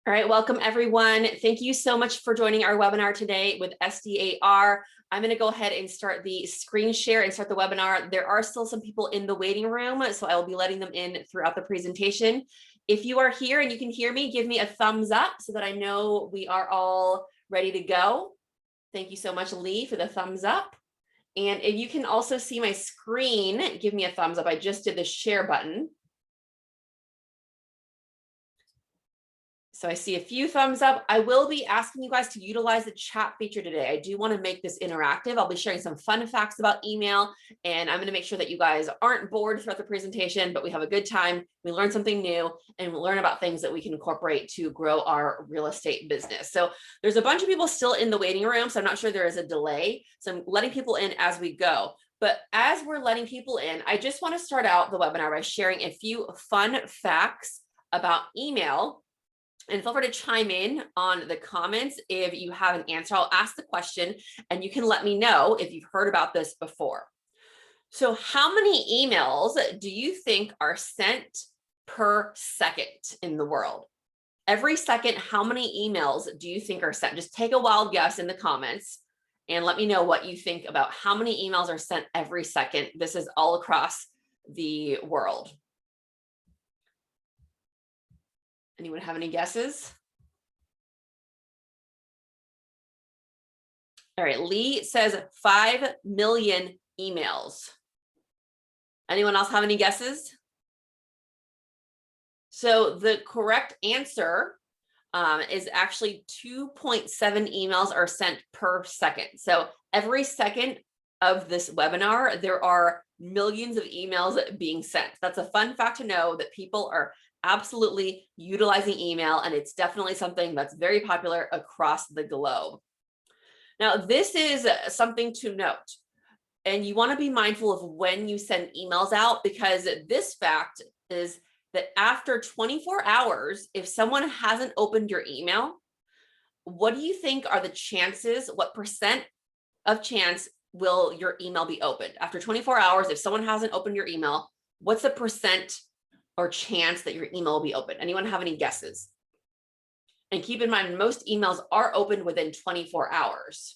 All right, welcome everyone. Thank you so much for joining our webinar today with SDAR. I'm going to go ahead and start the screen share and start the webinar. There are still some people in the waiting room, so I will be letting them in throughout the presentation. If you are here and you can hear me, give me a thumbs up so that I know we are all ready to go. Thank you so much, Lee, for the thumbs up. And if you can also see my screen, give me a thumbs up. I just did the share button. So I see a few thumbs up. I will be asking you guys to utilize the chat feature today. I do want to make this interactive. I'll be sharing some fun facts about email, and I'm going to make sure that you guys aren't bored throughout the presentation, but we have a good time. We learn something new and we learn about things that we can incorporate to grow our real estate business. So there's a bunch of people still in the waiting room, so I'm not sure there is a delay. So I'm letting people in as we go. But as we're letting people in, I just want to start out the webinar by sharing a few fun facts about email. And feel free to chime in on the comments if you have an answer. I'll ask the question and you can let me know if you've heard about this before. So how many emails do you think are sent per second in the world? Every second, how many emails do you think are sent? Just take a wild guess in the comments and let me know what you think about how many emails are sent every second. This is all across the world. Anyone have any guesses? All right, Lee says 5 million emails. Anyone else have any guesses? So the correct answer is actually 2.7 emails are sent per second. So every second of this webinar, there are millions of emails being sent. That's a fun fact to know, that people are absolutely utilizing email, and it's definitely something that's very popular across the globe. Now, this is something to note, and you want to be mindful of when you send emails out, because this fact is that after 24 hours, if someone hasn't opened your email, what do you think are the chances, what percent of chance will your email be opened? After 24 hours, if someone hasn't opened your email, what's the percent or chance that your email will be open? Anyone have any guesses? And keep in mind, most emails are opened within 24 hours.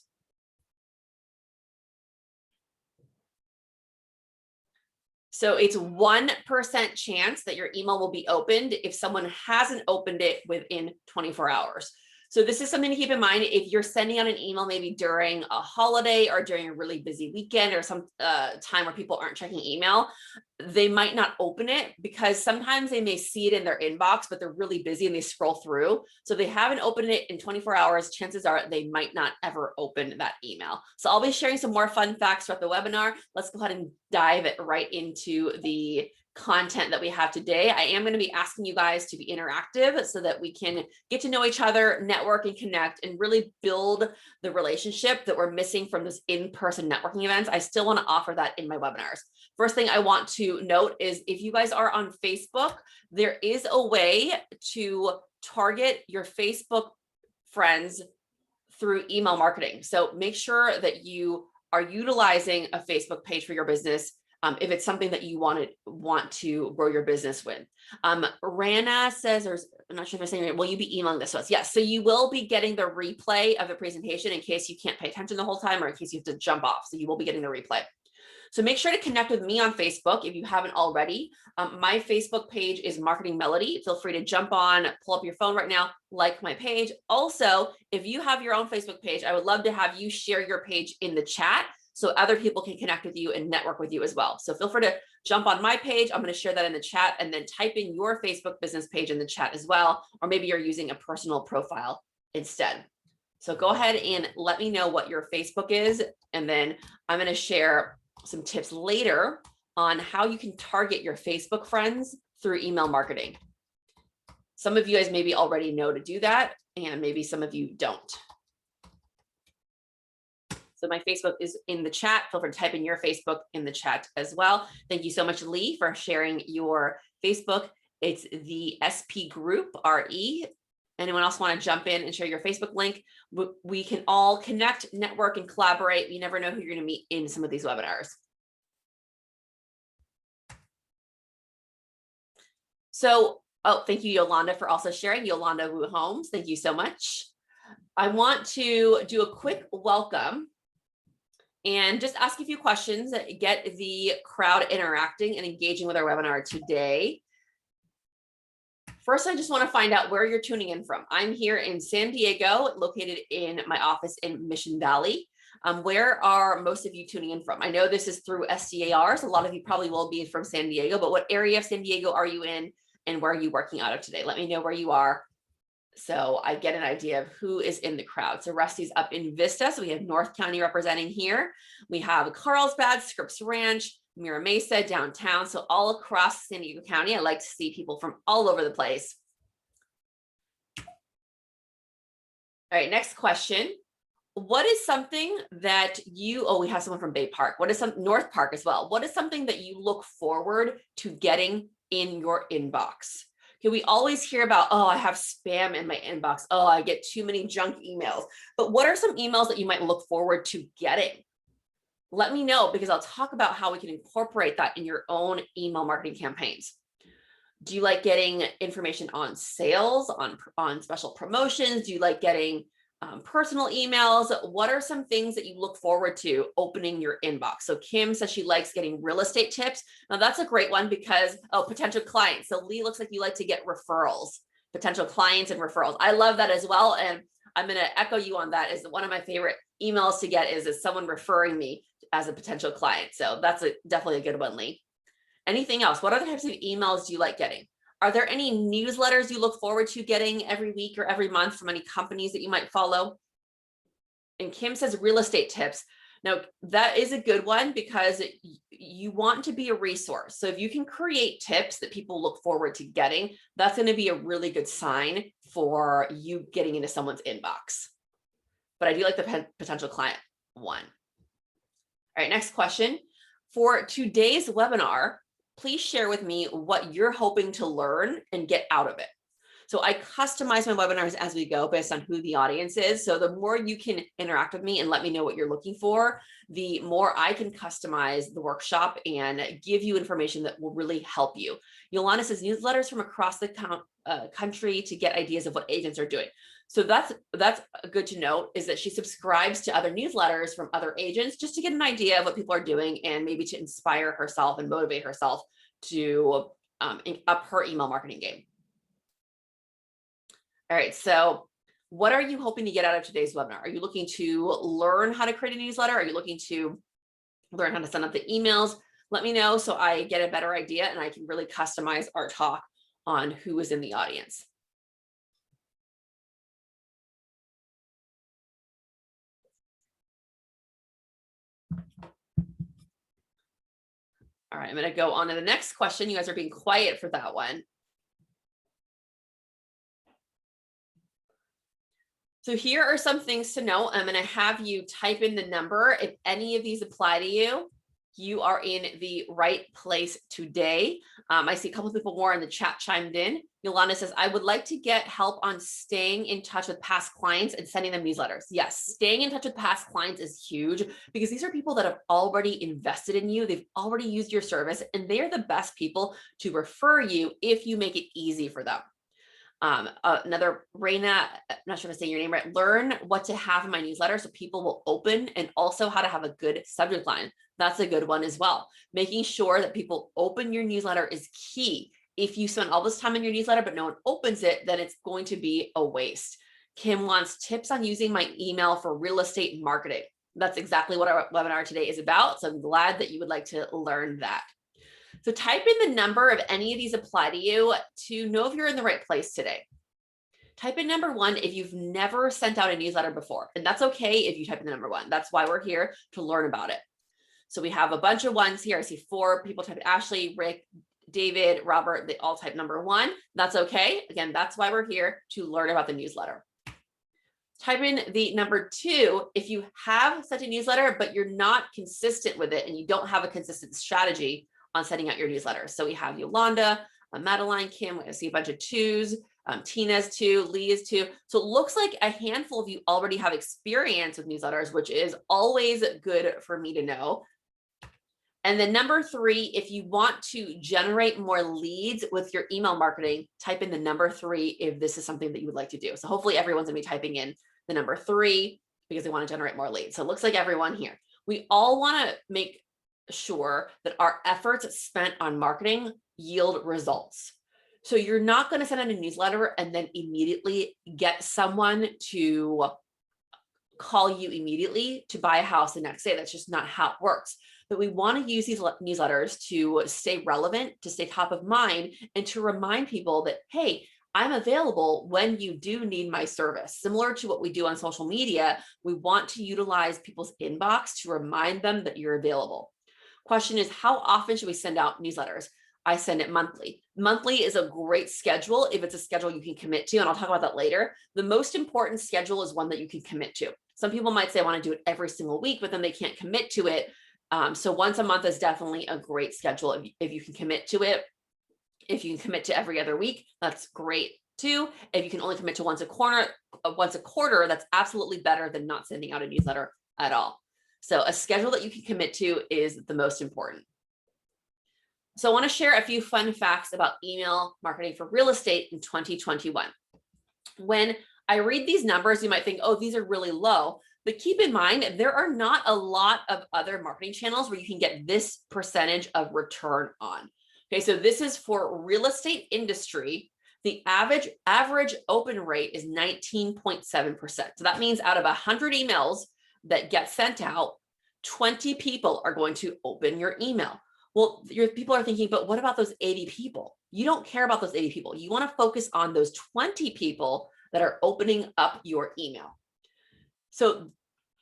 So it's 1% chance that your email will be opened if someone hasn't opened it within 24 hours. So this is something to keep in mind. If you're sending out an email maybe during a holiday or during a really busy weekend or some time where people aren't checking email, they might not open it, because sometimes they may see it in their inbox, but they're really busy and they scroll through. So if they haven't opened it in 24 hours, chances are they might not ever open that email. So I'll be sharing some more fun facts throughout the webinar. Let's go ahead and dive right into the content that we have today. I am going to be asking you guys to be interactive so that we can get to know each other, network and connect, and really build the relationship that we're missing from this in-person networking events. I still want to offer that in my webinars. First thing I want to note is, if you guys are on Facebook, there is a way to target your Facebook friends through email marketing. So make sure that you are utilizing a Facebook page for your business if it's something that you want to grow your business with. Rana says, or I'm not sure if I'm saying it, will you be emailing this to us? Yes, so you will be getting the replay of the presentation in case you can't pay attention the whole time, or in case you have to jump off. So you will be getting the replay. So make sure to connect with me on Facebook if you haven't already. My Facebook page is Marketing Melody. Feel free to jump on, pull up your phone right now, like my page. Also, if you have your own Facebook page, I would love to have you share your page in the chat so other people can connect with you and network with you as well. So feel free to jump on my page. I'm going to share that in the chat, and then type in your Facebook business page in the chat as well. Or maybe you're using a personal profile instead. So go ahead and let me know what your Facebook is. And then I'm going to share some tips later on how you can target your Facebook friends through email marketing. Some of you guys maybe already know to do that, and maybe some of you don't. So my Facebook is in the chat. Feel free to type in your Facebook in the chat as well. Thank you so much, Lee, for sharing your Facebook. It's the SP Group, RE. Anyone else want to jump in and share your Facebook link? We can all connect, network, and collaborate. You never know who you're going to meet in some of these webinars. So Oh, thank you, Yolanda, for also sharing. Yolanda Wu Holmes, thank you so much. I want to do a quick welcome and just ask a few questions that get the crowd interacting and engaging with our webinar today. First, I just want to find out where you're tuning in from. I'm here in San Diego, located in my office in Mission Valley. Where are most of you tuning in from? I know this is through SDAR, so a lot of you probably will be from San Diego, but what area of San Diego are you in and where are you working out of today? Let me know where you are so I get an idea of who is in the crowd. So Rusty's up in Vista, so we have North County representing here. We have Carlsbad, Scripps Ranch, Mira Mesa, downtown. So all across San Diego County, I like to see people from all over the place. All right, next question. What is something that you, oh, we have someone from Bay Park. What is some, North Park as well. What is something that you look forward to getting in your inbox? Okay, we always hear about, oh, I have spam in my inbox. Oh, I get too many junk emails. But what are some emails that you might look forward to getting? Let me know, because I'll talk about how we can incorporate that in your own email marketing campaigns. Do you like getting information on sales, on special promotions? Do you like getting personal emails? What are some things that you look forward to opening your inbox? So Kim says she likes getting real estate tips. Now that's a great one because, oh, potential clients. So Lee, looks like you like to get referrals, potential clients and referrals. I love that as well. And I'm going to echo you on that. Is one of my favorite emails to get is someone referring me as a potential client. So that's definitely a good one, Lee. Anything else? What other types of emails do you like getting? Are there any newsletters you look forward to getting every week or every month from any companies that you might follow? And Kim says real estate tips. Now, that is a good one because you want to be a resource. So if you can create tips that people look forward to getting, that's going to be a really good sign for you getting into someone's inbox. But I do like the potential client one. All right, next question. For today's webinar, please share with me what you're hoping to learn and get out of it. So I customize my webinars as we go based on who the audience is. So the more you can interact with me and let me know what you're looking for, the more I can customize the workshop and give you information that will really help you. Yolanda says newsletters from across the country to get ideas of what agents are doing. So that's good to note, is that she subscribes to other newsletters from other agents just to get an idea of what people are doing and maybe to inspire herself and motivate herself to up her email marketing game. All right, so what are you hoping to get out of today's webinar? Are you looking to learn how to create a newsletter? Are you looking to learn how to send out the emails? Let me know so I get a better idea and I can really customize our talk on who is in the audience. All right, I'm going to go on to the next question. You guys are being quiet for that one. So here are some things to know. I'm going to have you type in the number. If any of these apply to you, you are in the right place today. I see a couple of people more in the chat chimed in. Yolanda says, I would like to get help on staying in touch with past clients and sending them newsletters. Yes, staying in touch with past clients is huge because these are people that have already invested in you. They've already used your service and they're the best people to refer you if you make it easy for them. Another Raina, I'm not sure if I'm saying your name right, learn what to have in my newsletter so people will open, and also how to have a good subject line. That's a good one as well. Making sure that people open your newsletter is key. If you spend all this time in your newsletter, but no one opens it, then it's going to be a waste. Kim wants tips on using my email for real estate marketing. That's exactly what our webinar today is about. So I'm glad that you would like to learn that. So type in the number if any of these apply to you to know if you're in the right place today. Type in number 1 if you've never sent out a newsletter before, and that's okay if you type in the number 1. That's why we're here, to learn about it. So we have a bunch of ones here. I see 4 people type Ashley, Rick, David, Robert, they all type number 1. That's okay. Again, that's why we're here, to learn about the newsletter. Type in the number 2 if you have sent a newsletter, but you're not consistent with it and you don't have a consistent strategy on sending out your newsletter. So we have Yolanda, Madeline, Kim, I see a bunch of 2s, Tina's 2, Lee is 2. So it looks like a handful of you already have experience with newsletters, which is always good for me to know. And then number 3, if you want to generate more leads with your email marketing, type in the number 3 if this is something that you would like to do. So hopefully everyone's gonna be typing in the number 3 because they want to generate more leads. So it looks like everyone here. We all want to make sure that our efforts spent on marketing yield results. So you're not going to send out a newsletter and then immediately get someone to call you immediately to buy a house the next day. That's just not how it works. But we want to use these newsletters to stay relevant, to stay top of mind, and to remind people that, hey, I'm available when you do need my service. Similar to what we do on social media, we want to utilize people's inbox to remind them that you're available. Question is, how often should we send out newsletters? I send it monthly. Monthly is a great schedule if it's a schedule you can commit to, and I'll talk about that later. The most important schedule is one that you can commit to. Some people might say I want to do it every single week, but then they can't commit to it. So once a month is definitely a great schedule if you can commit to it. If you can commit to every other week, that's great too. If you can only commit to once a quarter, that's absolutely better than not sending out a newsletter at all. So a schedule that you can commit to is the most important. So I want to share a few fun facts about email marketing for real estate in 2021. When I read these numbers, you might think, oh, these are really low. But keep in mind, there are not a lot of other marketing channels where you can get this percentage of return on. Okay, so this is for real estate industry. The average open rate is 19.7%. So that means out of 100 emails that get sent out, 20 people are going to open your email. Well, your people are thinking, but what about those 80 people? You don't care about those 80 people. You want to focus on those 20 people that are opening up your email. So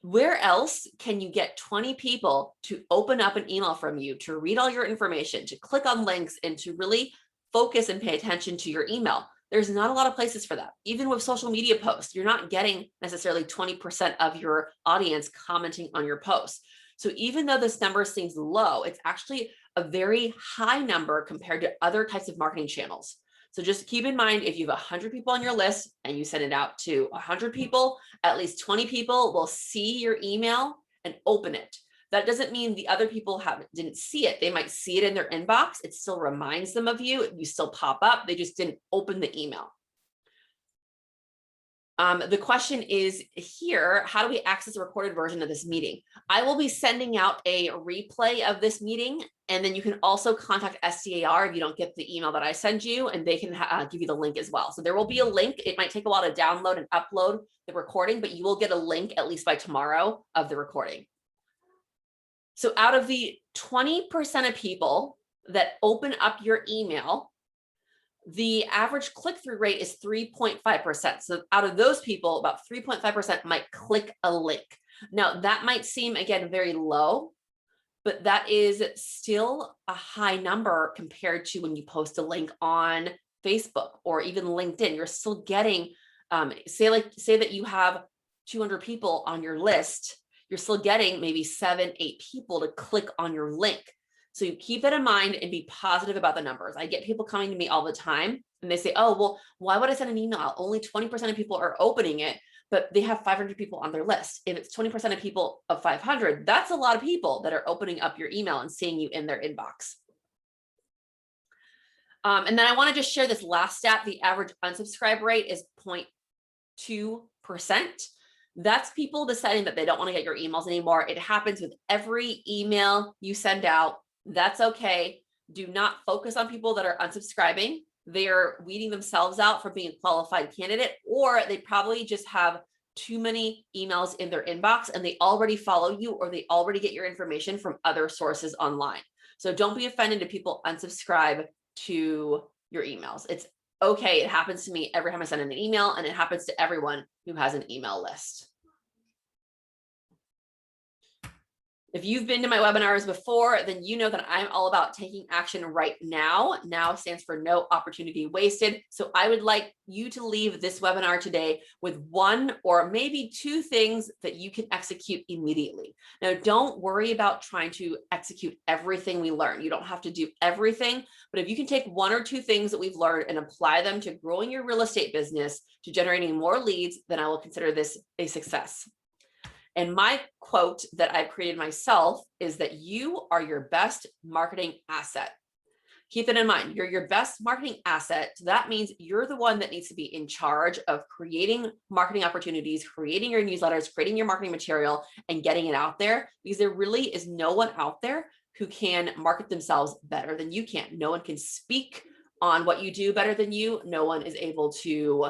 where else can you get 20 people to open up an email from you, to read all your information, to click on links, and to really focus and pay attention to your email? There's not a lot of places for that. Even with social media posts, you're not getting necessarily 20% of your audience commenting on your posts. So even though this number seems low, it's actually a very high number compared to other types of marketing channels. So just keep in mind, if you have 100 people on your list and you send it out to 100 people, at least 20 people will see your email and open it. That doesn't mean the other people didn't see it. They might see it in their inbox. It still reminds them of you. You still pop up. They just didn't open the email. The question is here, how do we access a recorded version of this meeting? I will be sending out a replay of this meeting, and then you can also contact SDAR if you don't get the email that I send you, and they can give you the link as well. So there will be a link. It might take a while to download and upload the recording, but you will get a link at least by tomorrow of the recording. So out of the 20% of people that open up your email, the average click-through rate is 3.5%. So out of those people, about 3.5% might click a link. Now that might seem, again, very low, but that is still a high number compared to when you post a link on Facebook or even LinkedIn. You're still getting, say that you have 200 people on your list, you're still getting maybe 7, 8 people to click on your link. So you keep that in mind and be positive about the numbers. I get people coming to me all the time and they say, oh, well, why would I send an email out? Only 20% of people are opening it, but they have 500 people on their list. If it's 20% of people of 500, that's a lot of people that are opening up your email and seeing you in their inbox. And then I want to just share this last stat. The average unsubscribe rate is 0.2%. That's people deciding that they don't want to get your emails anymore. It happens with every email you send out. That's okay. Do not focus on people that are unsubscribing. They're weeding themselves out for being a qualified candidate, or they probably just have too many emails in their inbox and they already follow you, or they already get your information from other sources online. So don't be offended if people unsubscribe to your emails. It's okay. It happens to me every time I send an email, and it happens to everyone who has an email list. If you've been to my webinars before, then you know that I'm all about taking action right now. Now stands for no opportunity wasted. So I would like you to leave this webinar today with 1 or maybe 2 things that you can execute immediately. Now, don't worry about trying to execute everything we learn. You don't have to do everything, but if you can take 1 or 2 things that we've learned and apply them to growing your real estate business, to generating more leads, then I will consider this a success. And my quote that I've created myself is that you are your best marketing asset. Keep that in mind. You're your best marketing asset. So that means you're the one that needs to be in charge of creating marketing opportunities, creating your newsletters, creating your marketing material, and getting it out there, because there really is no one out there who can market themselves better than you can. No one can speak on what you do better than you. No one is able to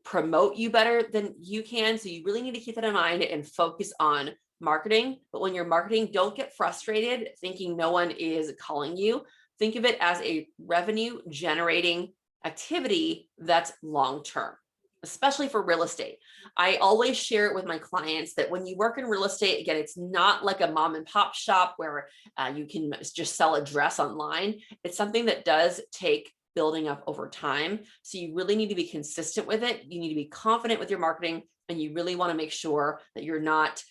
promote you better than you can. So you really need to keep that in mind and focus on marketing. But when you're marketing, don't get frustrated thinking no one is calling you. Think of it as a revenue generating activity that's long-term, especially for real estate. I always share it with my clients that when you work in real estate, again, it's not like a mom and pop shop where you can just sell a dress online. It's something that does take building up over time. So you really need to be consistent with it. You need to be confident with your marketing, and you really want to make sure that you're not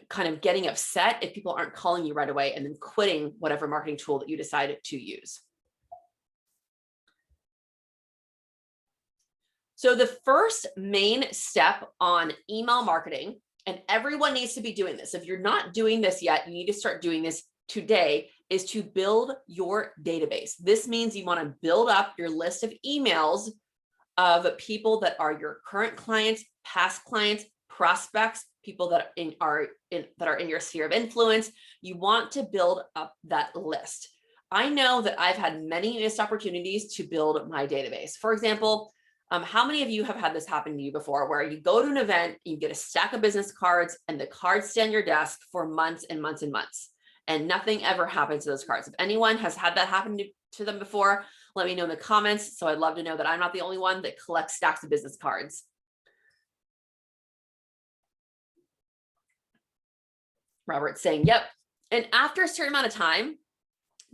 kind of getting upset if people aren't calling you right away and then quitting whatever marketing tool that you decided to use. So the first main step on email marketing, and everyone needs to be doing this. If you're not doing this yet, you need to start doing this today, is to build your database. This means you want to build up your list of emails of people that are your current clients, past clients, prospects, people that are in your sphere of influence. You want to build up that list. I know that I've had many missed opportunities to build my database. For example, how many of you have had this happen to you before, where you go to an event, you get a stack of business cards, and the cards stay on your desk for months and months and months, and nothing ever happens to those cards? If anyone has had that happen to them before, let me know in the comments. So I'd love to know that I'm not the only one that collects stacks of business cards. Robert's saying, yep. And after a certain amount of time,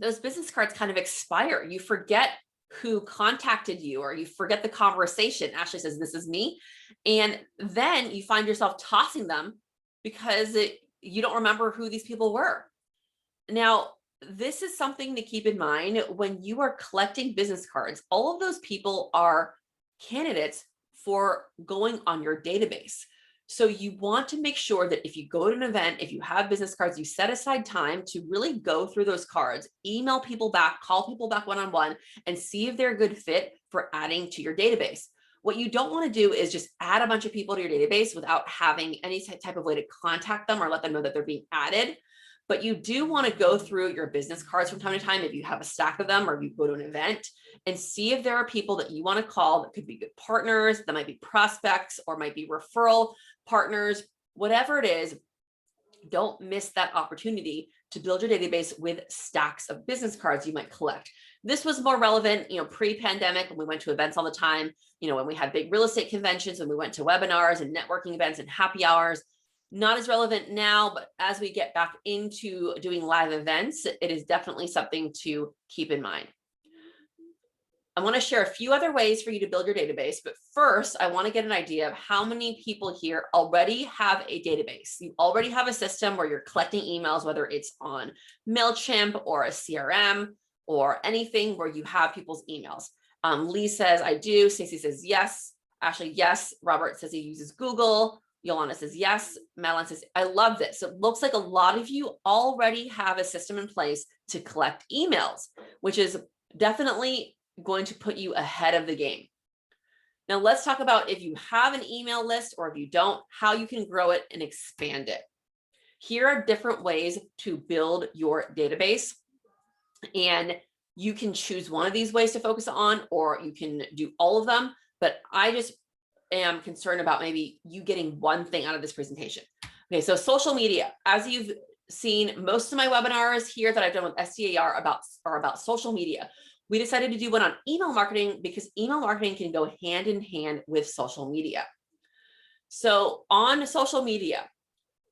those business cards kind of expire. You forget who contacted you, or you forget the conversation. Ashley says, this is me. And then you find yourself tossing them because you don't remember who these people were. Now, this is something to keep in mind when you are collecting business cards. All of those people are candidates for going on your database. So you want to make sure that if you go to an event, if you have business cards, you set aside time to really go through those cards, email people back, call people back one-on-one, and see if they're a good fit for adding to your database. What you don't want to do is just add a bunch of people to your database without having any type of way to contact them or let them know that they're being added. But you do want to go through your business cards from time to time if you have a stack of them, or you go to an event, and see if there are people that you want to call that could be good partners, that might be prospects, or might be referral partners. Whatever it is, don't miss that opportunity to build your database with stacks of business cards you might collect. This was more relevant, pre-pandemic, when we went to events all the time, when we had big real estate conventions, when we went to webinars and networking events and happy hours. Not as relevant now, but as we get back into doing live events, it is definitely something to keep in mind. I want to share a few other ways for you to build your database, but first I want to get an idea of how many people here already have a database. You already have a system where you're collecting emails, whether it's on MailChimp or a CRM or anything where you have people's emails. Lee says, I do. Stacey says, yes. Ashley, yes. Robert says he uses Google. Yolanda says, yes. Madeline says, I love this. So it looks like a lot of you already have a system in place to collect emails, which is definitely going to put you ahead of the game. Now let's talk about, if you have an email list or if you don't, how you can grow it and expand it. Here are different ways to build your database, and you can choose one of these ways to focus on, or you can do all of them, but I just am concerned about maybe you getting one thing out of this presentation. Okay, so social media. As you've seen, most of my webinars here that I've done with SDAR are about social media. We decided to do one on email marketing because email marketing can go hand in hand with social media. So on social media,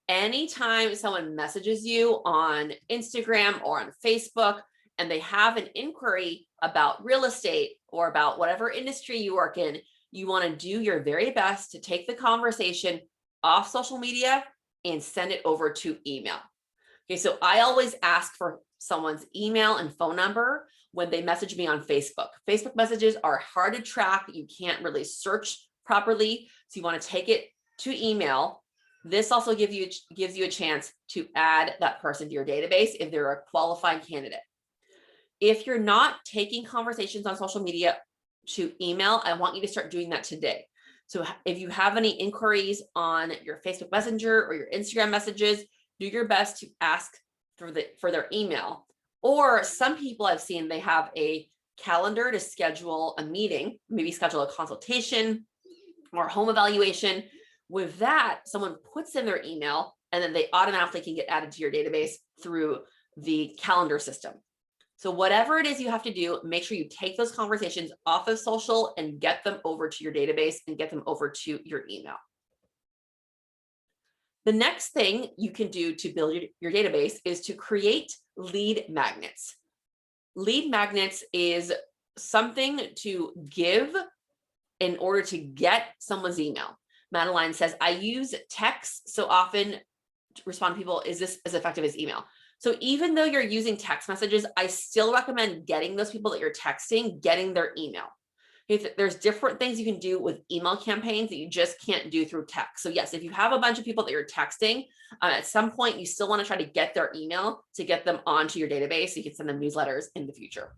anytime someone messages you on Instagram or on Facebook and they have an inquiry about real estate or about whatever industry you work in, you want to do your very best to take the conversation off social media and send it over to email. Okay, so I always ask for someone's email and phone number when they message me on Facebook. Facebook messages are hard to track. You can't really search properly. So you want to take it to email. This also gives you a chance to add that person to your database if they're a qualified candidate. If you're not taking conversations on social media to email, I want you to start doing that today. So if you have any inquiries on your Facebook Messenger or your Instagram messages, do your best to ask for their email. Or some people I've seen, they have a calendar to schedule a meeting, maybe schedule a consultation or home evaluation. With that, someone puts in their email and then they automatically can get added to your database through the calendar system. So whatever it is you have to do, make sure you take those conversations off of social and get them over to your database and get them over to your email. The next thing you can do to build your database is to create lead magnets. Lead magnets is something to give in order to get someone's email. Madeline says, I use text so often to respond to people. Is this as effective as email? So even though you're using text messages, I still recommend getting those people that you're texting, getting their email. There's different things you can do with email campaigns that you just can't do through text. So yes, if you have a bunch of people that you're texting, at some point you still want to try to get their email to get them onto your database so you can send them newsletters in the future.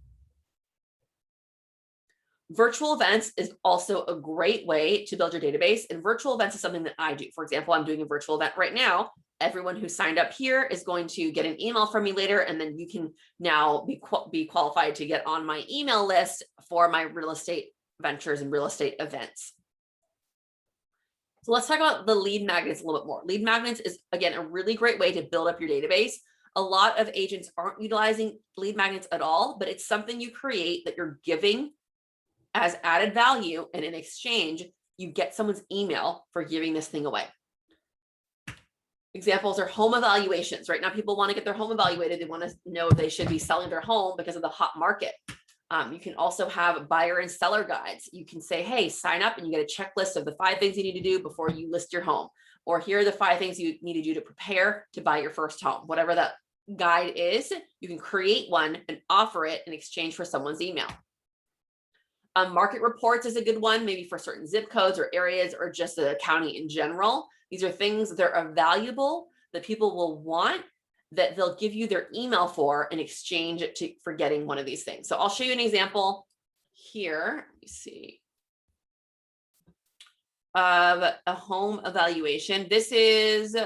Virtual events is also a great way to build your database, and virtual events is something that I do. For example, I'm doing a virtual event right now. Everyone who signed up here is going to get an email from me later, and then you can now be qualified to get on my email list for my real estate ventures and real estate events. So let's talk about the lead magnets a little bit more. Lead magnets is, again, a really great way to build up your database. A lot of agents aren't utilizing lead magnets at all, but it's something you create that you're giving as added value, and in exchange, you get someone's email for giving this thing away. Examples are home evaluations. Right now, people want to get their home evaluated. They want to know if they should be selling their home because of the hot market. You can also have buyer and seller guides. You can say, hey, sign up and you get a checklist of the 5 things you need to do before you list your home. Or here are the 5 things you need to do to prepare to buy your first home. Whatever that guide is, you can create one and offer it in exchange for someone's email. Market reports is a good one, maybe for certain zip codes or areas or just the county in general. These are things that are valuable that people will want, that they'll give you their email for in exchange for getting one of these things. So I'll show you an example here. Let me see. Of a home evaluation. This is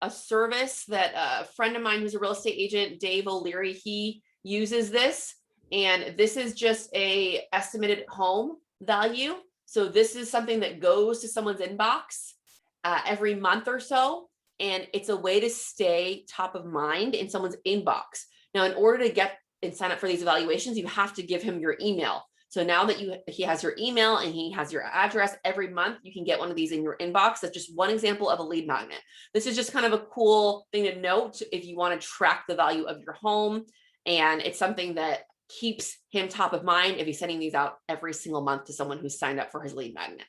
a service that a friend of mine who's a real estate agent, Dave O'Leary, he uses this. And this is just a estimated home value. So this is something that goes to someone's inbox every month or so. And it's a way to stay top of mind in someone's inbox. Now, in order to get and sign up for these evaluations, you have to give him your email. So now that he has your email and he has your address, every month you can get one of these in your inbox. That's just one example of a lead magnet. This is just kind of a cool thing to note if you want to track the value of your home. And it's something that keeps him top of mind if he's sending these out every single month to someone who's signed up for his lead magnet.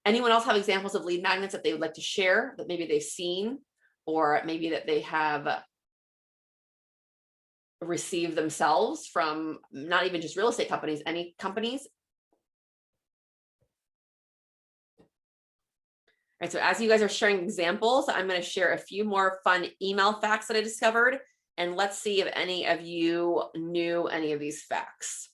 Anyone else have examples of lead magnets that they would like to share that maybe they've seen or maybe that they have received themselves from not even just real estate companies, any companies? All right, so as you guys are sharing examples, I'm going to share a few more fun email facts that I discovered. And let's see if any of you knew any of these facts.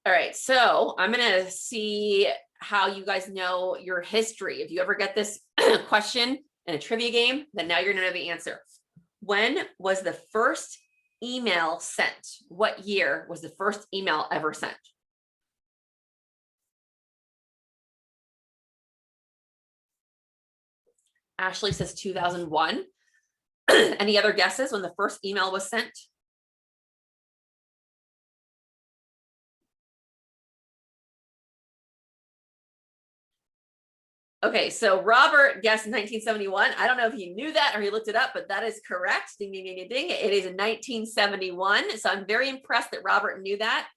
All right, so I'm going to see how you guys know your history. If you ever get this question in a trivia game, then now you're going to know the answer. When was the first email sent? What year was the first email ever sent? Ashley says 2001. Any other guesses when the first email was sent? Okay, so Robert guessed 1971. I don't know if he knew that or he looked it up, but that is correct. Ding, ding, ding, ding, ding. It is in 1971. So I'm very impressed that Robert knew that.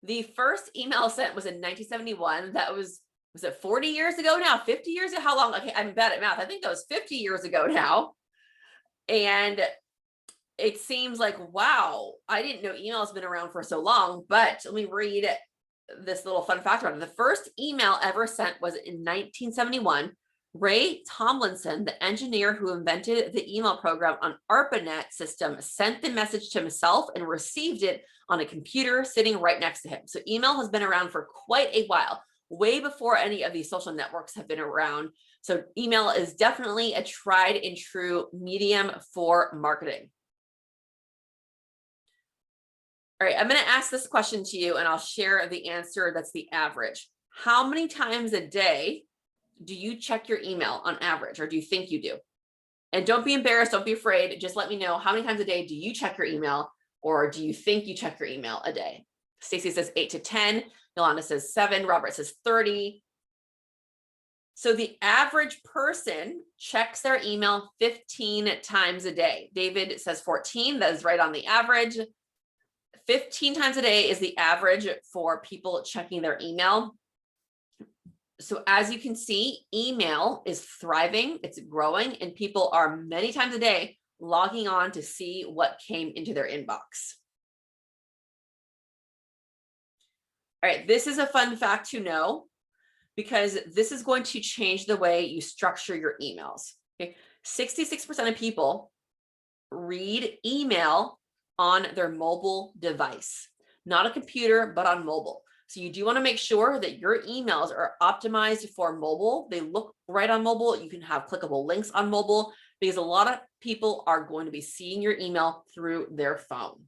The first email sent was in 1971. That was it 40 years ago now? 50 years ago? How long? Okay, I'm bad at math. I think that was 50 years ago now. And it seems like, wow, I didn't know email has been around for so long, but let me read this little fun fact about it. The first email ever sent was in 1971. Ray Tomlinson, the engineer who invented the email program on ARPANET system, sent the message to himself and received it on a computer sitting right next to him. So email has been around for quite a while, way before any of these social networks have been around. So email is definitely a tried and true medium for marketing. All right, I'm going to ask this question to you and I'll share the answer that's the average. How many times a day do you check your email on average, or do you think you do? And don't be embarrassed, don't be afraid. Just let me know, how many times a day do you check your email, or do you think you check your email a day? Stacy says 8 to 10. Yolanda says 7. Robert says 30. So the average person checks their email 15 times a day. David says 14. That is right on the average. 15 times a day is the average for people checking their email. So as you can see, email is thriving, it's growing, and people are many times a day logging on to see what came into their inbox. All right, this is a fun fact to know, because this is going to change the way you structure your emails. Okay? 66% of people read email on their mobile device, not a computer, but on mobile. So you do want to make sure that your emails are optimized for mobile. They look right on mobile. You can have clickable links on mobile, because a lot of people are going to be seeing your email through their phone.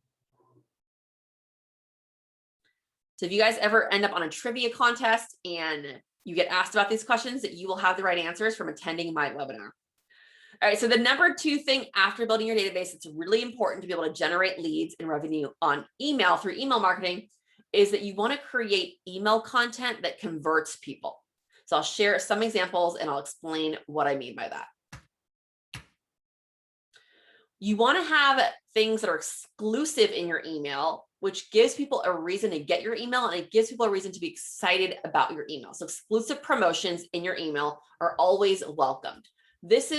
So if you guys ever end up on a trivia contest and you get asked about these questions, that you will have the right answers from attending my webinar. All right, so the number 2 thing after building your database, it's really important to be able to generate leads and revenue on email through email marketing, is that you want to create email content that converts people. So I'll share some examples and I'll explain what I mean by that. You want to have things that are exclusive in your email, which gives people a reason to get your email, and it gives people a reason to be excited about your email. So exclusive promotions in your email are always welcomed. This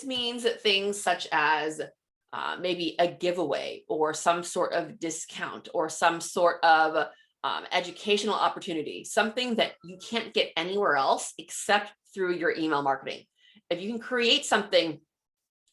means things such as maybe a giveaway, or some sort of discount, or some sort of educational opportunity, something that you can't get anywhere else except through your email marketing. If you can create something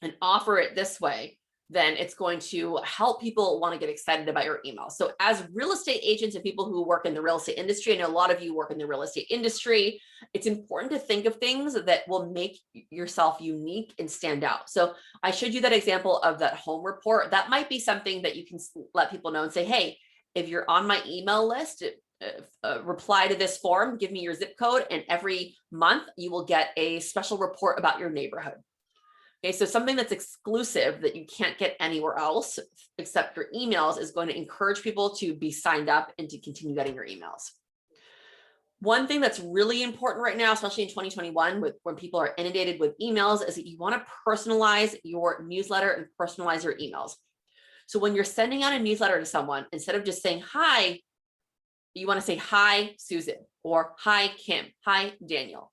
and offer it this way, then it's going to help people want to get excited about your email. So as real estate agents and people who work in the real estate industry, I know a lot of you work in the real estate industry, it's important to think of things that will make yourself unique and stand out. So I showed you that example of that home report. That might be something that you can let people know and say, hey, if you're on my email list, reply to this form, give me your zip code, and every month you will get a special report about your neighborhood. Okay, so something that's exclusive that you can't get anywhere else except your emails is going to encourage people to be signed up and to continue getting your emails. One thing that's really important right now, especially in 2021, when people are inundated with emails, is that you want to personalize your newsletter and personalize your emails. So when you're sending out a newsletter to someone, instead of just saying, hi, you want to say, hi, Susan, or hi, Kim, hi, Daniel.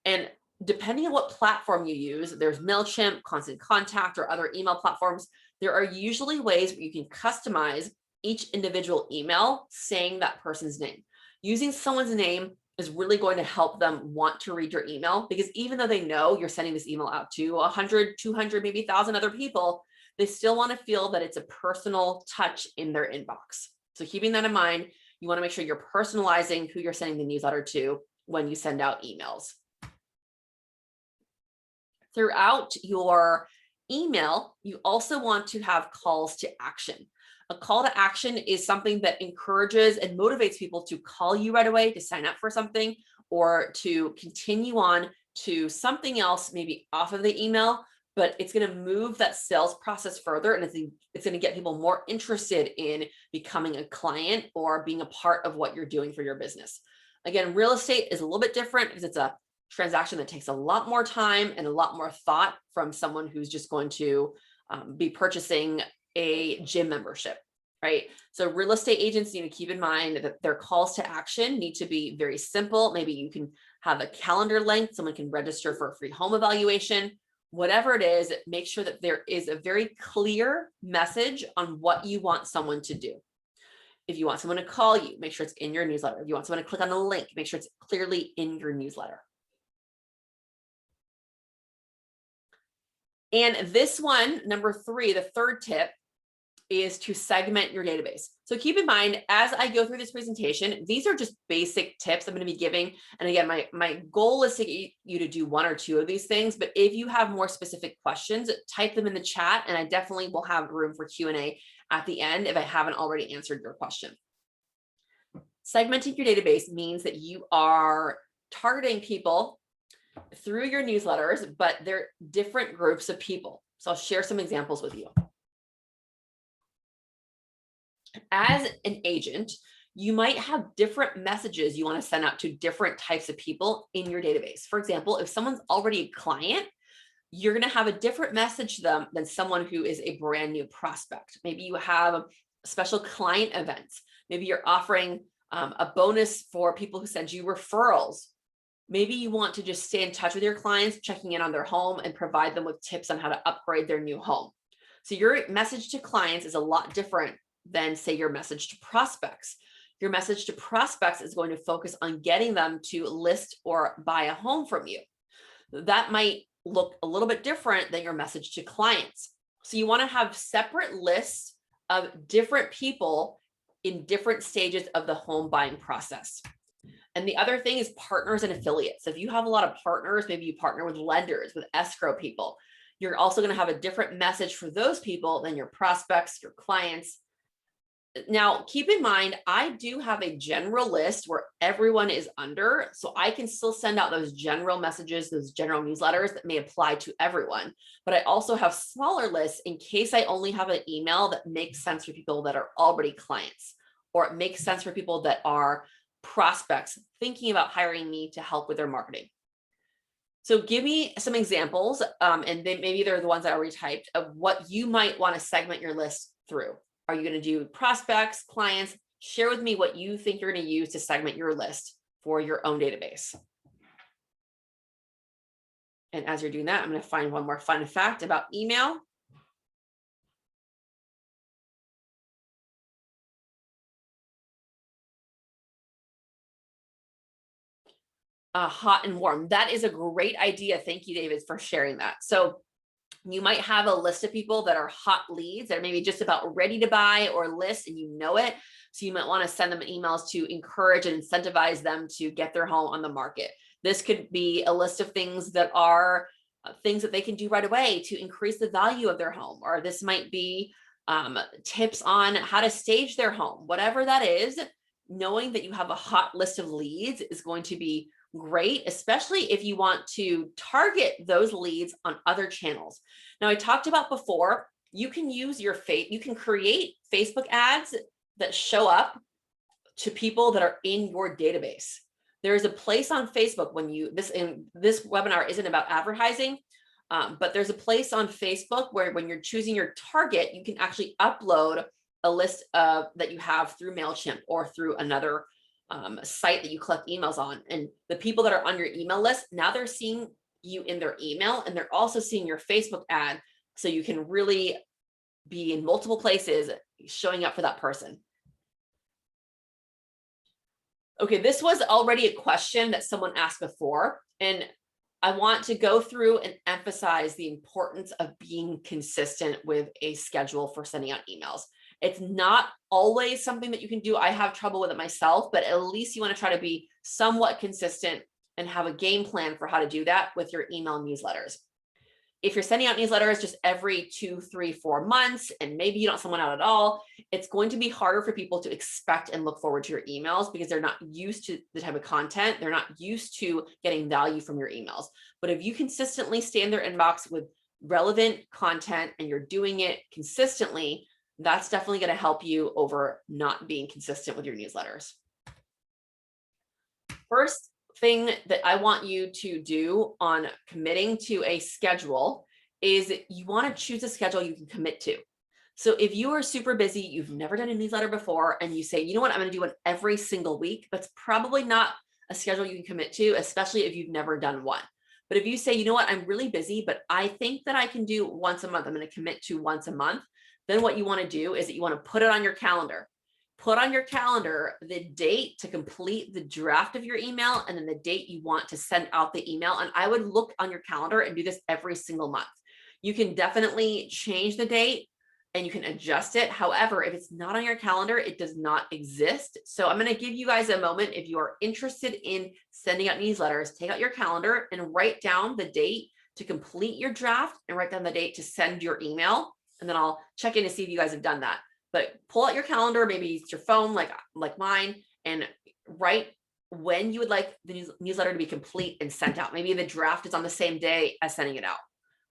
And depending on what platform you use, there's MailChimp, Constant Contact, or other email platforms, there are usually ways where you can customize each individual email saying that person's name. Using someone's name is really going to help them want to read your email, because even though they know you're sending this email out to 100, 200, maybe 1,000 other people, they still want to feel that it's a personal touch in their inbox. So keeping that in mind, you want to make sure you're personalizing who you're sending the newsletter to when you send out emails. Throughout your email, you also want to have calls to action. A call to action is something that encourages and motivates people to call you right away to sign up for something, or to continue on to something else, maybe off of the email, but it's going to move that sales process further, and it's going to get people more interested in becoming a client or being a part of what you're doing for your business. Again, real estate is a little bit different because it's a transaction that takes a lot more time and a lot more thought from someone who's just going to be purchasing a gym membership, right? So real estate agents need to keep in mind that their calls to action need to be very simple. Maybe you can have a calendar link. Someone can register for a free home evaluation. whatever it is, make sure that there is a very clear message on what you want someone to do. If you want someone to call you, make sure it's in your newsletter. If you want someone to click on the link, make sure it's clearly in your newsletter. And this one, number 3, the third tip, is to segment your database. So keep in mind, as I go through this presentation, these are just basic tips I'm going to be giving. And again, my goal is to get you to do 1 or 2 of these things. But if you have more specific questions, type them in the chat, and I definitely will have room for Q&A at the end if I haven't already answered your question. Segmenting your database means that you are targeting people through your newsletters, but they're different groups of people. So I'll share some examples with you. As an agent, you might have different messages you want to send out to different types of people in your database. For example, if someone's already a client, you're going to have a different message to them than someone who is a brand new prospect. Maybe you have special client events. Maybe you're offering a bonus for people who send you referrals. Maybe you want to just stay in touch with your clients, checking in on their home and provide them with tips on how to upgrade their new home. So your message to clients is a lot different than, say, your message to prospects. Your message to prospects is going to focus on getting them to list or buy a home from you. That might look a little bit different than your message to clients. So you want to have separate lists of different people in different stages of the home buying process. And the other thing is partners and affiliates. If you have a lot of partners, maybe you partner with lenders, with escrow people, you're also going to have a different message for those people than your prospects, your clients. Now, keep in mind, I do have a general list where everyone is under, so I can still send out those general messages, those general newsletters that may apply to everyone. But I also have smaller lists in case I only have an email that makes sense for people that are already clients, or it makes sense for people that are prospects thinking about hiring me to help with their marketing. So give me some examples, and then maybe they're the ones I already typed, of what you might want to segment your list through. Are you going to do prospects, clients? Share with me what you think you're going to use to segment your list for your own database. And as you're doing that, I'm going to find one more fun fact about email. Hot and warm. That is a great idea. Thank you, David, for sharing that. So you might have a list of people that are hot leads that are maybe just about ready to buy or list, and you know it. So you might want to send them emails to encourage and incentivize them to get their home on the market. This could be a list of things that are things that they can do right away to increase the value of their home. Or this might be tips on how to stage their home. Whatever that is, knowing that you have a hot list of leads is going to be great, especially if you want to target those leads on other channels. Now, I talked about before, you can use your you can create Facebook ads that show up to people that are in your database. There's a place on Facebook when this webinar isn't about advertising, but there's a place on Facebook where when you're choosing your target, you can actually upload a list of that you have through MailChimp or through another site that you collect emails on. And the people that are on your email list, now they're seeing you in their email, and they're also seeing your Facebook ad. So you can really be in multiple places showing up for that person. Okay, this was already a question that someone asked before, and I want to go through and emphasize the importance of being consistent with a schedule for sending out emails. It's not always something that you can do. I have trouble with it myself, but at least you want to try to be somewhat consistent and have a game plan for how to do that with your email newsletters. If you're sending out newsletters just every 2, 3, 4 months, and maybe you don't send one out at all, it's going to be harder for people to expect and look forward to your emails because they're not used to the type of content. They're not used to getting value from your emails. But if you consistently stay in their inbox with relevant content and you're doing it consistently, that's definitely going to help you over not being consistent with your newsletters. First thing that I want you to do on committing to a schedule is you want to choose a schedule you can commit to. So if you are super busy, you've never done a newsletter before, and you say, you know what, I'm going to do one every single week, that's probably not a schedule you can commit to, especially if you've never done one. But if you say, you know what, I'm really busy, but I think that I can do once a month, I'm going to commit to once a month, then what you want to do is that you want to put it on your calendar. Put on your calendar the date to complete the draft of your email and then the date you want to send out the email. And I would look on your calendar and do this every single month. You can definitely change the date and you can adjust it. However, if it's not on your calendar, it does not exist. So I'm going to give you guys a moment. If you are interested in sending out newsletters, take out your calendar and write down the date to complete your draft and write down the date to send your email. And then I'll check in to see if you guys have done that. But pull out your calendar, maybe it's your phone like mine, and write when you would like the newsletter to be complete and sent out. Maybe the draft is on the same day as sending it out.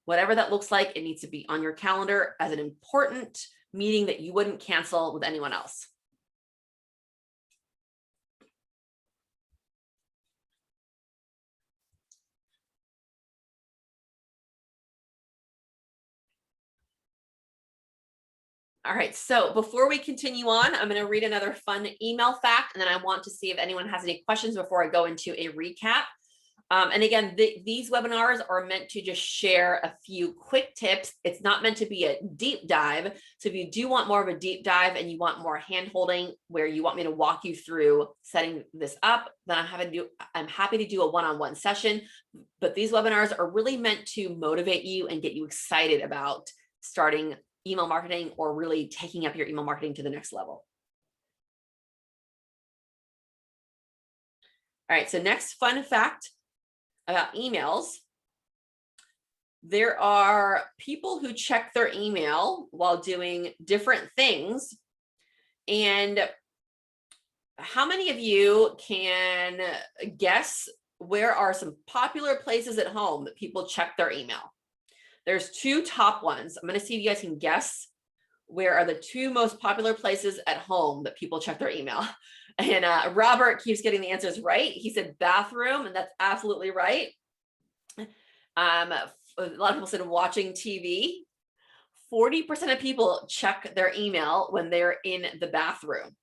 Whatever that looks like, it needs to be on your calendar as an important meeting that you wouldn't cancel with anyone else. All right, so before we continue on, I'm going to read another fun email fact, and then I want to see if anyone has any questions before I go into a recap. And again, these webinars are meant to just share a few quick tips. It's not meant to be a deep dive. So if you do want more of a deep dive and you want more hand-holding where you want me to walk you through setting this up, then I'm happy to do a one-on-one session. But these webinars are really meant to motivate you and get you excited about starting email marketing or really taking up your email marketing to the next level. All right, so next fun fact about emails. There are people who check their email while doing different things. And how many of you can guess where are some popular places at home that people check their email? There's two top ones. I'm going to see if you guys can guess where are the two most popular places at home that people check their email. And Robert keeps getting the answers right. He said bathroom, and that's absolutely right. A lot of people said watching TV. 40% of people check their email when they're in the bathroom.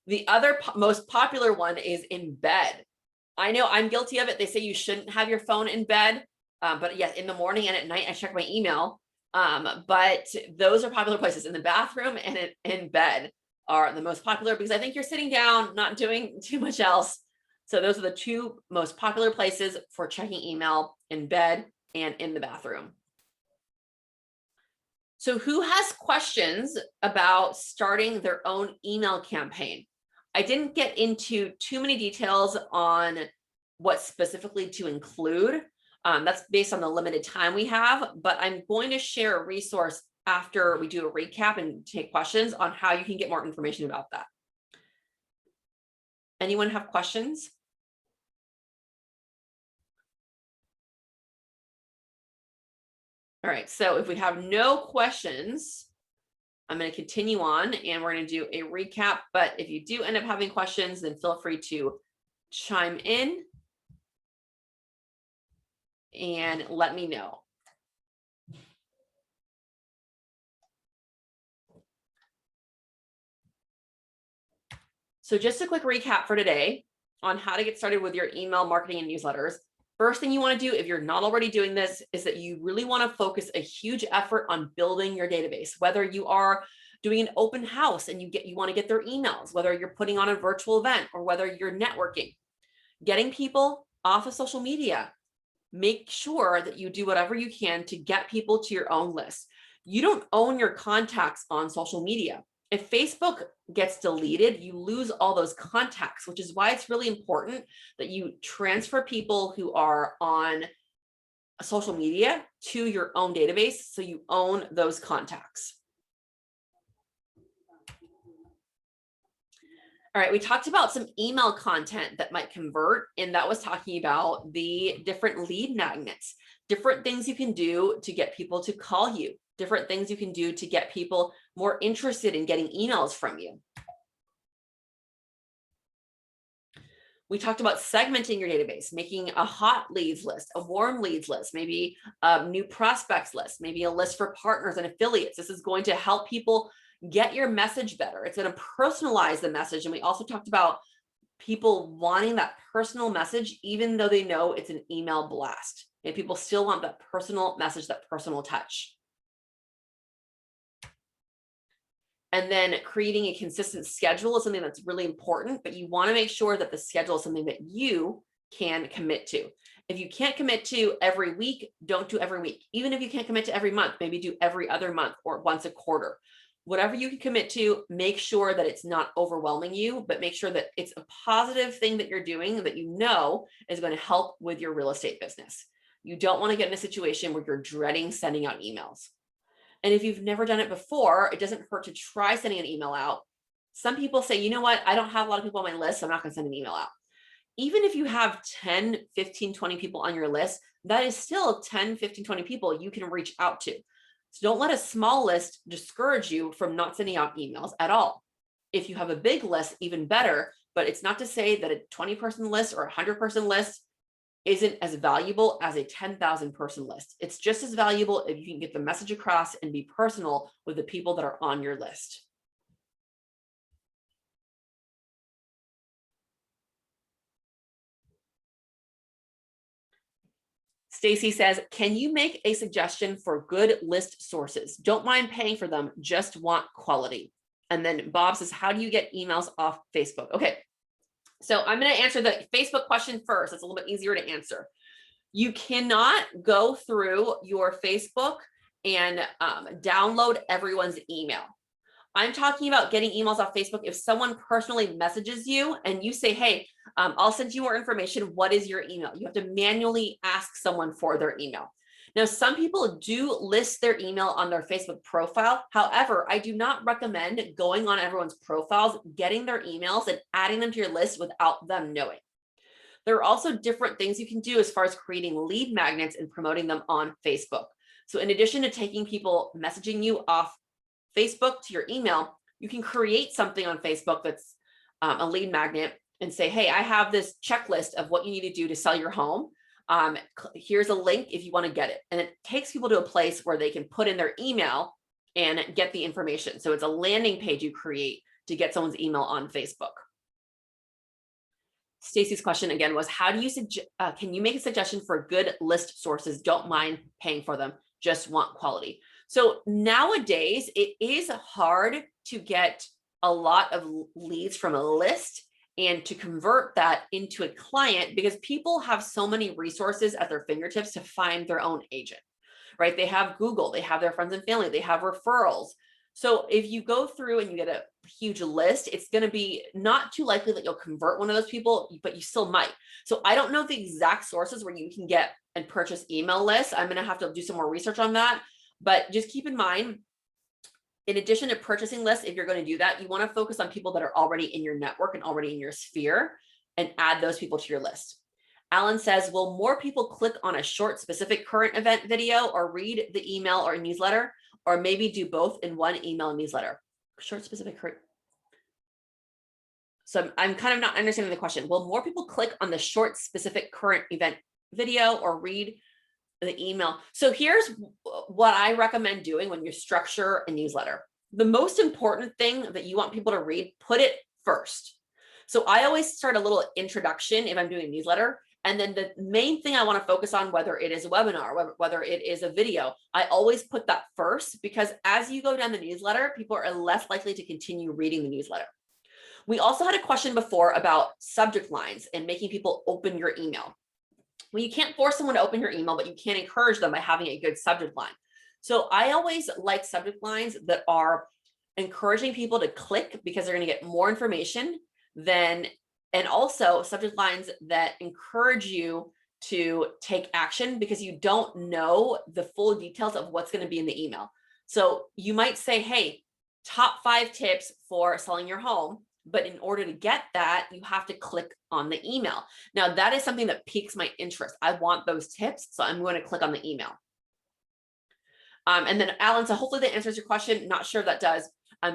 The other most popular one is in bed. I know I'm guilty of it. They say you shouldn't have your phone in bed, but yes, in the morning and at night, I check my email. But those are popular places. In the bathroom and in bed are the most popular because I think you're sitting down, not doing too much else. So those are the two most popular places for checking email: in bed and in the bathroom. So who has questions about starting their own email campaign? I didn't get into too many details on what specifically to include. That's based on the limited time we have, but I'm going to share a resource after we do a recap and take questions on how you can get more information about that. Anyone have questions? All right, so if we have no questions, I'm going to continue on and we're going to do a recap. But if you do end up having questions, then feel free to chime in and let me know. So just a quick recap for today on how to get started with your email marketing and newsletters. First thing you want to do, if you're not already doing this, is that you really want to focus a huge effort on building your database, whether you are doing an open house and you want to get their emails, whether you're putting on a virtual event or whether you're networking, getting people off of social media. Make sure that you do whatever you can to get people to your own list. You don't own your contacts on social media. If Facebook gets deleted, you lose all those contacts, which is why it's really important that you transfer people who are on social media to your own database so you own those contacts. All right, we talked about some email content that might convert, and that was talking about the different lead magnets, different things you can do to get people to call you, different things you can do to get people more interested in getting emails from you. We talked about segmenting your database, making a hot leads list, a warm leads list, maybe a new prospects list, maybe a list for partners and affiliates. This is going to help people get your message better. It's going to personalize the message. And we also talked about people wanting that personal message, even though they know it's an email blast. And people still want that personal message, that personal touch. And then creating a consistent schedule is something that's really important, but you want to make sure that the schedule is something that you can commit to. If you can't commit to every week, don't do every week. Even if you can't commit to every month, maybe do every other month or once a quarter. Whatever you can commit to, make sure that it's not overwhelming you, but make sure that it's a positive thing that you're doing that you know is going to help with your real estate business. You don't want to get in a situation where you're dreading sending out emails. And if you've never done it before, it doesn't hurt to try sending an email out. Some people say, you know what, I don't have a lot of people on my list, so I'm not going to send an email out. Even if you have 10, 15, 20 people on your list, that is still 10, 15, 20 people you can reach out to. So don't let a small list discourage you from not sending out emails at all. If you have a big list, even better, but it's not to say that a 20-person list or a 100-person list isn't as valuable as a 10,000 person list. It's just as valuable if you can get the message across and be personal with the people that are on your list. Stacy says, can you make a suggestion for good list sources? Don't mind paying for them, just want quality. And then Bob says, how do you get emails off Facebook? Okay, so I'm going to answer the Facebook question first. It's a little bit easier to answer. You cannot go through your Facebook and download everyone's email. I'm talking about getting emails off Facebook. If someone personally messages you and you say, hey, I'll send you more information. What is your email? You have to manually ask someone for their email. Now, some people do list their email on their Facebook profile. However, I do not recommend going on everyone's profiles, getting their emails and adding them to your list without them knowing. There are also different things you can do as far as creating lead magnets and promoting them on Facebook. So in addition to taking people messaging you off Facebook to your email, you can create something on Facebook that's a lead magnet and say, hey, I have this checklist of what you need to do to sell your home. Here's a link if you want to get it. And it takes people to a place where they can put in their email and get the information. So it's a landing page you create to get someone's email on Facebook. Stacy's question again was, how do you can you make a suggestion for good list sources? Don't mind paying for them, just want quality. So nowadays it is hard to get a lot of leads from a list and to convert that into a client because people have so many resources at their fingertips to find their own agent, right? They have Google, they have their friends and family, they have referrals. So if you go through and you get a huge list, it's going to be not too likely that you'll convert one of those people, but you still might. So I don't know the exact sources where you can get and purchase email lists. I'm going to have to do some more research on that, but just keep in mind, in addition to purchasing lists, if you're going to do that, you want to focus on people that are already in your network and already in your sphere and add those people to your list. Alan says, will more people click on a short specific current event video or read the email or newsletter, or maybe do both in one email and newsletter? Short specific current. So I'm kind of not understanding the question. Will more people click on the short specific current event video or read the email? So here's what I recommend doing when you structure a newsletter. The most important thing that you want people to read, put it first. So I always start a little introduction if I'm doing a newsletter. And then the main thing I want to focus on, whether it is a webinar, whether it is a video, I always put that first, because as you go down the newsletter, people are less likely to continue reading the newsletter. We also had a question before about subject lines and making people open your email. Well, you can't force someone to open your email, but you can encourage them by having a good subject line. So I always like subject lines that are encouraging people to click because they're going to get more information than, and also subject lines that encourage you to take action because you don't know the full details of what's going to be in the email. So you might say, hey, top 5 tips for selling your home. But in order to get that, you have to click on the email. Now, that is something that piques my interest. I want those tips, so I'm going to click on the email. And then Alan, so hopefully that answers your question. Not sure if that does.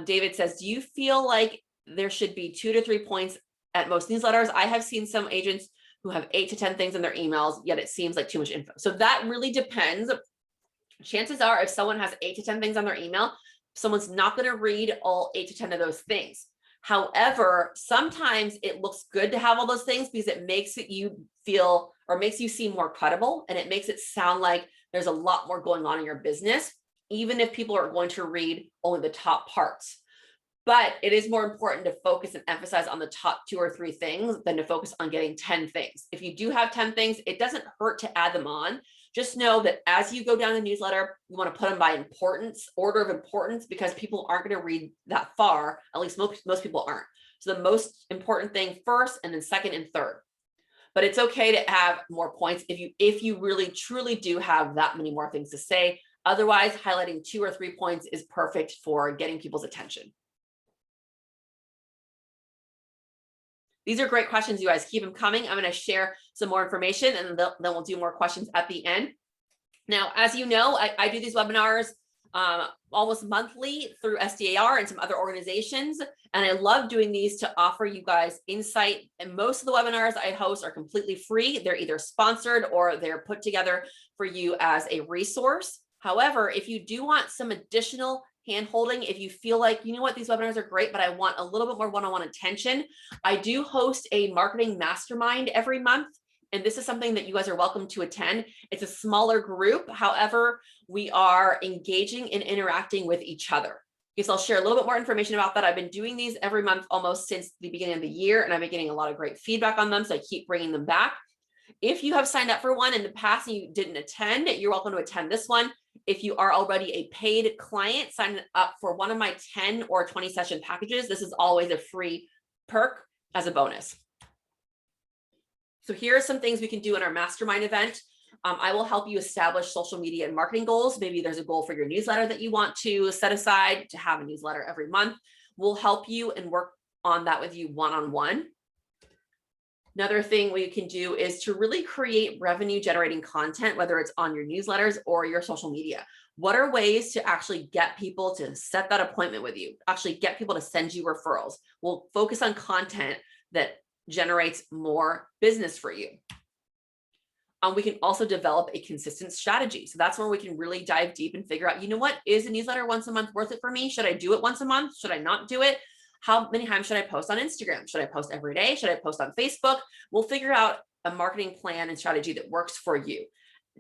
David says, do you feel like there should be 2 to 3 points at most newsletters? I have seen some agents who have 8 to 10 things in their emails, yet it seems like too much info. So that really depends. Chances are if someone has 8 to 10 things on their email, someone's not going to read all 8 to 10 of those things. However, sometimes it looks good to have all those things because it makes you feel, or makes you seem more credible, and it makes it sound like there's a lot more going on in your business, even if people are going to read only the top parts. But it is more important to focus and emphasize on the top 2 or 3 things than to focus on getting 10 things. If you do have 10 things, it doesn't hurt to add them on. Just know that as you go down the newsletter, you want to put them by importance, order of importance, because people aren't going to read that far. At least most people aren't. So the most important thing first, and then second and third. But it's okay to have more points if you really truly do have that many more things to say. Otherwise, highlighting 2 or 3 points is perfect for getting people's attention. These are great questions, you guys. Keep them coming. I'm going to share some more information, and then we'll do more questions at the end. Now, as you know, I do these webinars almost monthly through SDAR and some other organizations. And I love doing these to offer you guys insight. And most of the webinars I host are completely free. They're either sponsored or they're put together for you as a resource. However, if you do want some additional hand-holding, if you feel like, you know what, these webinars are great, but I want a little bit more one-on-one attention, I do host a marketing mastermind every month. And this is something that you guys are welcome to attend. It's a smaller group. However, we are engaging and interacting with each other. Okay, so I'll share a little bit more information about that. I've been doing these every month almost since the beginning of the year, and I've been getting a lot of great feedback on them. So I keep bringing them back. If you have signed up for one in the past and you didn't attend, you're welcome to attend this one. If you are already a paid client, sign up for one of my 10 or 20 session packages. This is always a free perk as a bonus. So here are some things we can do in our mastermind event. I will help you establish social media and marketing goals. Maybe there's a goal for your newsletter that you want to set aside to have a newsletter every month. We'll help you and work on that with you one-on-one. Another thing we can do is to really create revenue generating content, whether it's on your newsletters or your social media. What are ways to actually get people to set that appointment with you, actually get people to send you referrals? We'll focus on content that generates more business for you. We can also develop a consistent strategy. So that's where we can really dive deep and figure out, you know what, is a newsletter once a month worth it for me? Should I do it once a month? Should I not do it? How many times should I post on Instagram? Should I post every day? Should I post on Facebook? We'll figure out a marketing plan and strategy that works for you.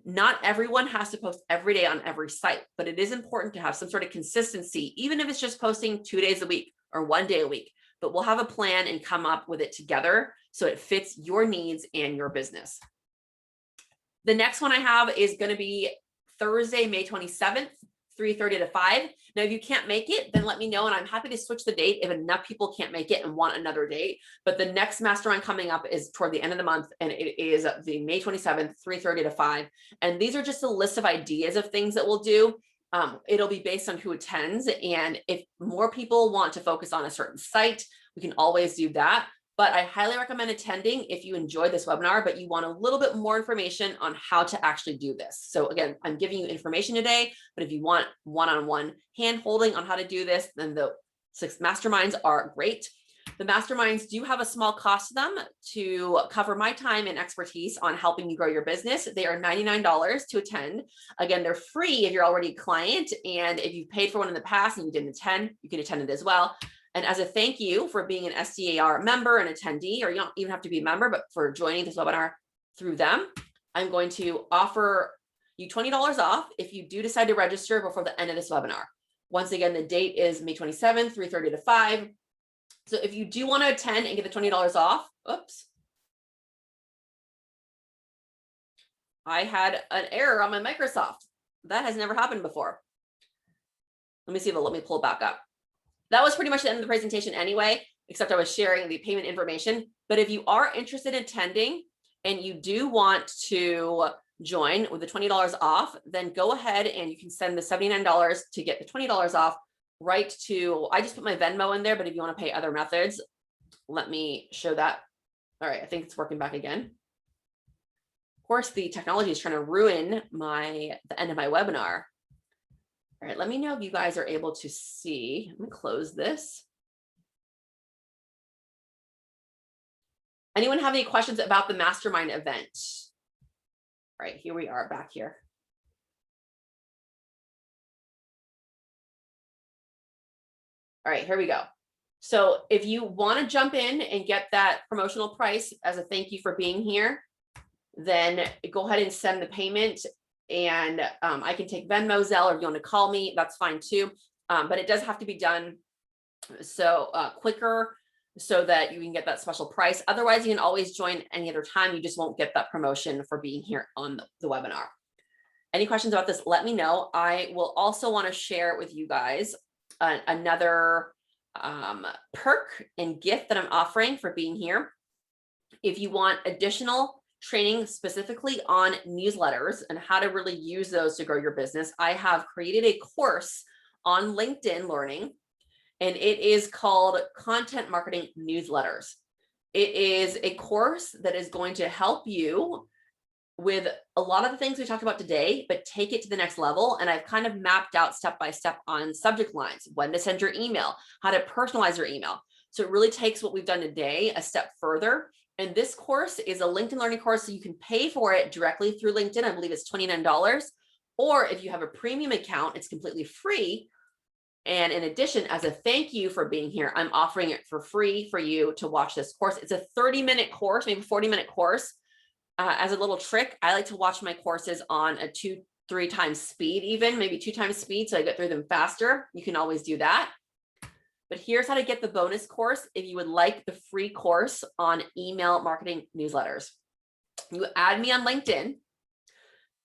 Not everyone has to post every day on every site, but it is important to have some sort of consistency, even if it's just posting 2 days a week or 1 day a week. But we'll have a plan and come up with it together so it fits your needs and your business. The next one I have is going to be Thursday, May 27th, 3:30 to 5. Now, if you can't make it, then let me know, and I'm happy to switch the date if enough people can't make it and want another date. But the next mastermind coming up is toward the end of the month, and it is the May 27th, 3:30 to 5. And these are just a list of ideas of things that we'll do. It'll be based on who attends. And if more people want to focus on a certain site, we can always do that. But I highly recommend attending if you enjoyed this webinar, but you want a little bit more information on how to actually do this. So again, I'm giving you information today, but if you want one-on-one hand-holding on how to do this, then the 6 masterminds are great. The masterminds do have a small cost to them to cover my time and expertise on helping you grow your business. They are $99 to attend. Again, they're free if you're already a client, and if you've paid for one in the past and you didn't attend, you can attend it as well. And as a thank you for being an SDAR member and attendee, or you don't even have to be a member, but for joining this webinar through them, I'm going to offer you $20 off if you do decide to register before the end of this webinar. Once again, the date is May 27th, 3:30 to 5. So if you do want to attend and get the $20 off, oops. I had an error on my Microsoft. That has never happened before. Let me see if it'll let me pull it back up. That was pretty much the end of the presentation anyway, except I was sharing the payment information. But if you are interested in attending and you do want to join with the $20 off, then go ahead and you can send the $79 to get the $20 off right to, I just put my Venmo in there, but if you want to pay other methods, let me show that. All right, I think it's working back again. Of course, the technology is trying to ruin the end of my webinar. All right, let me know if you guys are able to see. Let me close this. Anyone have any questions about the mastermind event? All right, here we are back here. All right, here we go. So if you want to jump in and get that promotional price as a thank you for being here, then go ahead and send the payment, and I can take Venmo, Zelle, or if you want to call me, that's fine too. But it does have to be done so quicker so that you can get that special price. Otherwise, you can always join any other time. You just won't get that promotion for being here on the webinar. Any questions about this, let me know. I will also want to share with you guys another perk and gift that I'm offering for being here. If you want additional training specifically on newsletters and how to really use those to grow your business, I have created a course on LinkedIn Learning, and it is called Content Marketing Newsletters. It is a course that is going to help you with a lot of the things we talked about today, but take it to the next level. And I've kind of mapped out step-by-step on subject lines, when to send your email, how to personalize your email. So it really takes what we've done today a step further. And this course is a LinkedIn Learning course, so you can pay for it directly through LinkedIn. I believe it's $29. Or if you have a premium account, it's completely free. And in addition, as a thank you for being here, I'm offering it for free for you to watch this course. It's a 30-minute course, maybe 40-minute course. As a little trick, I like to watch my courses on a 2-3 times speed, even maybe 2 times speed, so I get through them faster. You can always do that. But here's how to get the bonus course if you would like the free course on email marketing newsletters. You add me on LinkedIn,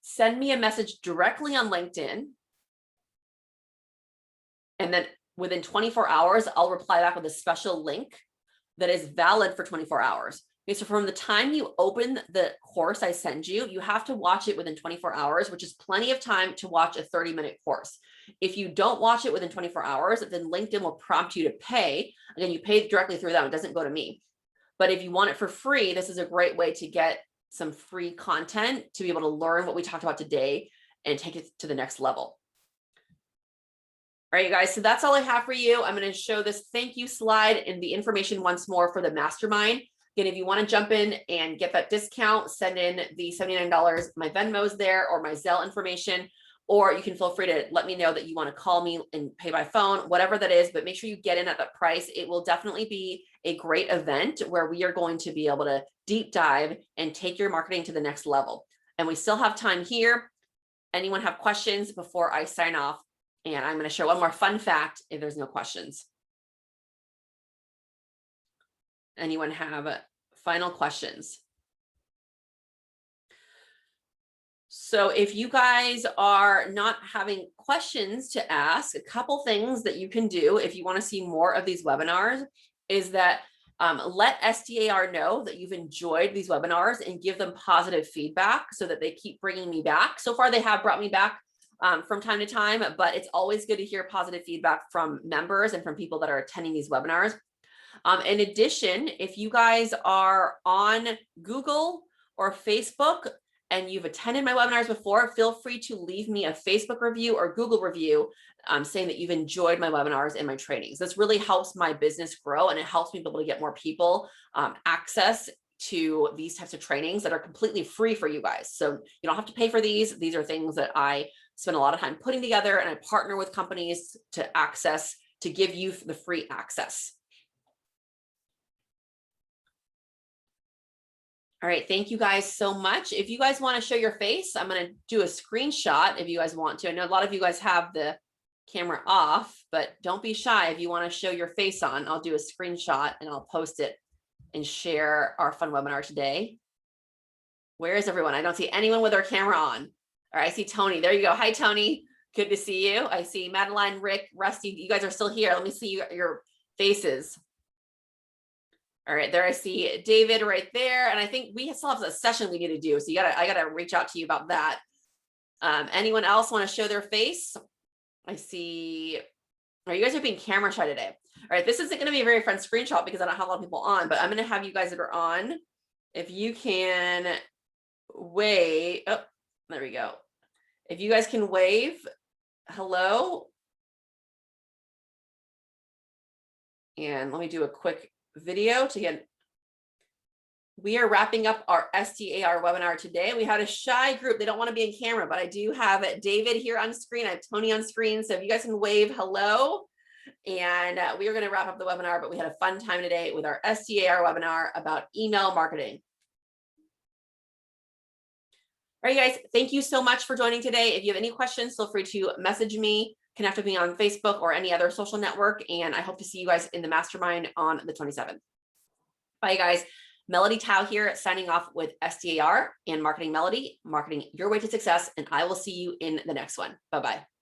send me a message directly on LinkedIn, and then within 24 hours, I'll reply back with a special link that is valid for 24 hours. Okay, so from the time you open the course I send you, you have to watch it within 24 hours, which is plenty of time to watch a 30-minute course. If you don't watch it within 24 hours, then LinkedIn will prompt you to pay. Again, you pay directly through them. It doesn't go to me. But if you want it for free, this is a great way to get some free content to be able to learn what we talked about today and take it to the next level. All right, you guys, so that's all I have for you. I'm going to show this thank you slide and the information once more for the mastermind. Again, if you want to jump in and get that discount, send in the $79. My Venmo's there, or my Zelle information, or you can feel free to let me know that you want to call me and pay by phone, whatever that is, but make sure you get in at that price. It will definitely be a great event where we are going to be able to deep dive and take your marketing to the next level. And we still have time here. Anyone have questions before I sign off? And I'm going to show one more fun fact if there's no questions. Anyone have final questions? So if you guys are not having questions to ask, a couple things that you can do if you want to see more of these webinars is that let SDAR know that you've enjoyed these webinars and give them positive feedback so that they keep bringing me back. So far, they have brought me back from time to time, but it's always good to hear positive feedback from members and from people that are attending these webinars. In addition, if you guys are on Google or Facebook and you've attended my webinars before, feel free to leave me a Facebook review or Google review saying that you've enjoyed my webinars and my trainings. This really helps my business grow, and it helps me be able to get more people access to these types of trainings that are completely free for you guys. So you don't have to pay for these. These are things that I spend a lot of time putting together, and I partner with companies to give you the free access. All right, thank you guys so much. If you guys want to show your face, I'm going to do a screenshot if you guys want to. I know a lot of you guys have the camera off, but don't be shy. If you want to show your face on, I'll do a screenshot and I'll post it and share our fun webinar today. Where is everyone? I don't see anyone with their camera on. All right, I see Tony. There you go. Hi, Tony. Good to see you. I see Madeline, Rick, Rusty. You guys are still here. Let me see your faces. All right, there I see David right there. And I think we still have a session we need to do. So I gotta reach out to you about that. Anyone else want to show their face? I see, all right, you guys are being camera shy today. All right, this isn't gonna be a very fun screenshot because I don't have a lot of people on, but I'm gonna have you guys that are on, if you can wave, oh, there we go. If you guys can wave, hello. And let me do a quick video to get, we are wrapping up our SDAR webinar today. We had a shy group. They don't want to be in camera, but I do have David here on screen. I have Tony on screen. So if you guys can wave hello, And we are going to wrap up the webinar, but we had a fun time today with our SDAR webinar about email marketing. All right, guys, thank you so much for joining today. If you have any questions, feel free to message me, connect with me on Facebook or any other social network. And I hope to see you guys in the mastermind on the 27th. Bye, guys. Melody Tao here, signing off with SDAR and Marketing Melody, marketing your way to success. And I will see you in the next one. Bye-bye.